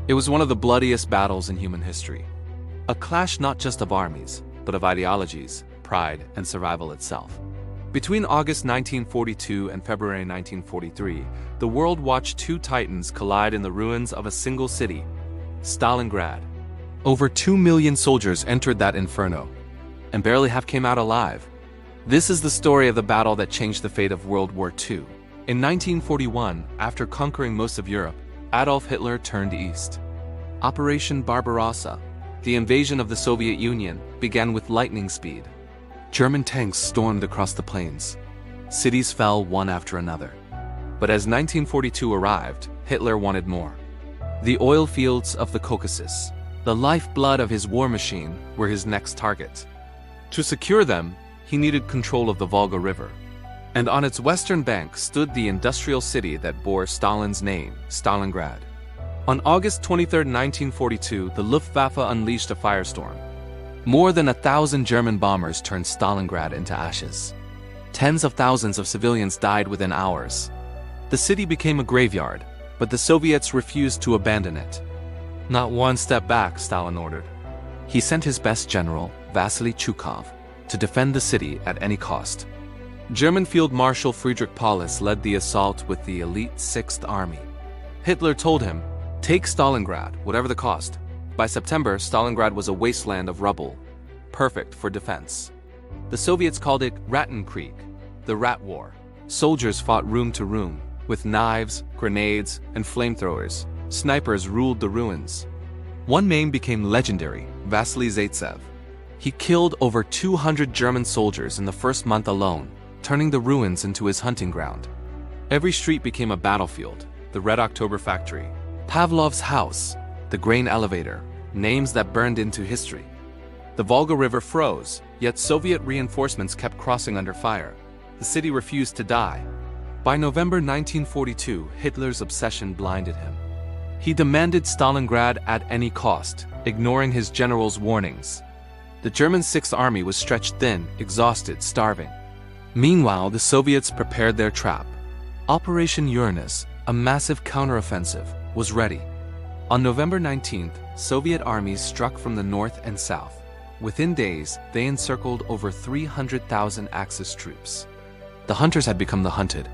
It was one of the bloodiest battles in human history. A clash not just of armies, but of ideologies, pride, and survival itself. Between August 1942 and February 1943, the world watched two titans collide in the ruins of a single city, Stalingrad. Over 2 million soldiers entered that inferno, and barely half came out alive. This is the story of the battle that changed the fate of World War II. In 1941, after conquering most of Europe, Adolf Hitler turned east. Operation Barbarossa, the invasion of the Soviet Union, began with lightning speed. German tanks stormed across the plains. Cities fell one after another. But as 1942 arrived, Hitler wanted more. The oil fields of the Caucasus, the lifeblood of his war machine, were his next target. To secure them, he needed control of the Volga River. And on its western bank stood the industrial city that bore Stalin's name, Stalingrad. On August 23, 1942, the Luftwaffe unleashed a firestorm. More than 1,000 German bombers turned Stalingrad into ashes. Tens of thousands of civilians died within hours. The city became a graveyard, but the Soviets refused to abandon it. Not one step back, Stalin ordered. He sent his best general, Vasily Chukov, to defend the city at any cost. German Field Marshal Friedrich Paulus led the assault with the elite 6th Army. Hitler told him, "Take Stalingrad, whatever the cost." By September, Stalingrad was a wasteland of rubble, perfect for defense. The Soviets called it Rattenkrieg, the Rat War. Soldiers fought room to room, with knives, grenades, and flamethrowers. Snipers ruled the ruins. One name became legendary, Vasily Zaitsev. He killed over 200 German soldiers in the first month alone, turning the ruins into his hunting ground. Every street became a battlefield, the Red October factory, Pavlov's house, the grain elevator, names that burned into history. The Volga River froze, yet Soviet reinforcements kept crossing under fire. The city refused to die. By November 1942, Hitler's obsession blinded him. He demanded Stalingrad at any cost, ignoring his general's warnings. The German 6th Army was stretched thin, exhausted, starving. Meanwhile, the Soviets prepared their trap. Operation Uranus, a massive counteroffensive, was ready. On November 19th, Soviet armies struck from the north and south. Within days, they encircled over 300,000 Axis troops. The hunters had become the hunted.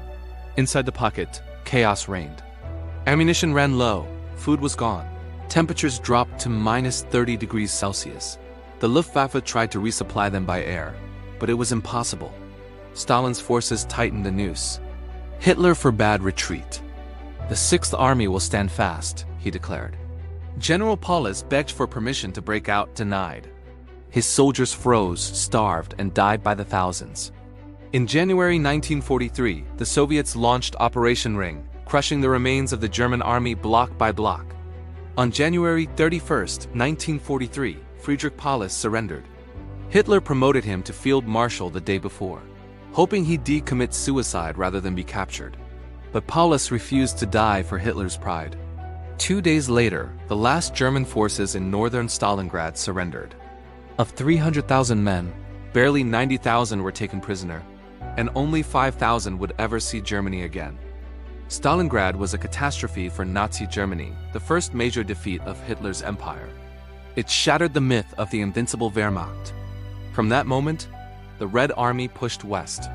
Inside the pocket, chaos reigned. Ammunition ran low, food was gone. Temperatures dropped to minus 30 degrees Celsius. The Luftwaffe tried to resupply them by air, but it was impossible. Stalin's forces tightened the noose. Hitler forbade retreat. "The 6th Army will stand fast," he declared. General Paulus begged for permission to break out, denied. His soldiers froze, starved, and died by the thousands. In January 1943, the Soviets launched Operation Ring, crushing the remains of the German army block by block. On January 31, 1943, Friedrich Paulus surrendered. Hitler promoted him to Field Marshal the day before, hoping he'd decommit suicide rather than be captured. But Paulus refused to die for Hitler's pride. 2 days later, the last German forces in northern Stalingrad surrendered. Of 300,000 men, barely 90,000 were taken prisoner, and only 5,000 would ever see Germany again. Stalingrad was a catastrophe for Nazi Germany, the first major defeat of Hitler's empire. It shattered the myth of the invincible Wehrmacht. From that moment, the Red Army pushed west,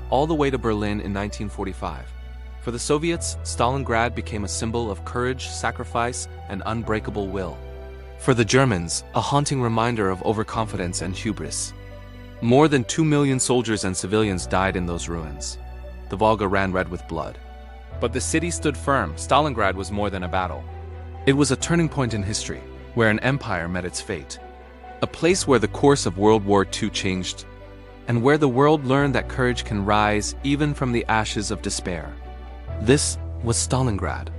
all the way to Berlin in 1945. For the Soviets, Stalingrad became a symbol of courage, sacrifice, and unbreakable will. For the Germans, a haunting reminder of overconfidence and hubris. More than 2 million soldiers and civilians died in those ruins. The Volga ran red with blood. But the city stood firm. Stalingrad was more than a battle. It was a turning point in history, where an empire met its fate. A place where the course of World War II changed, and where the world learned that courage can rise even from the ashes of despair. This was Stalingrad.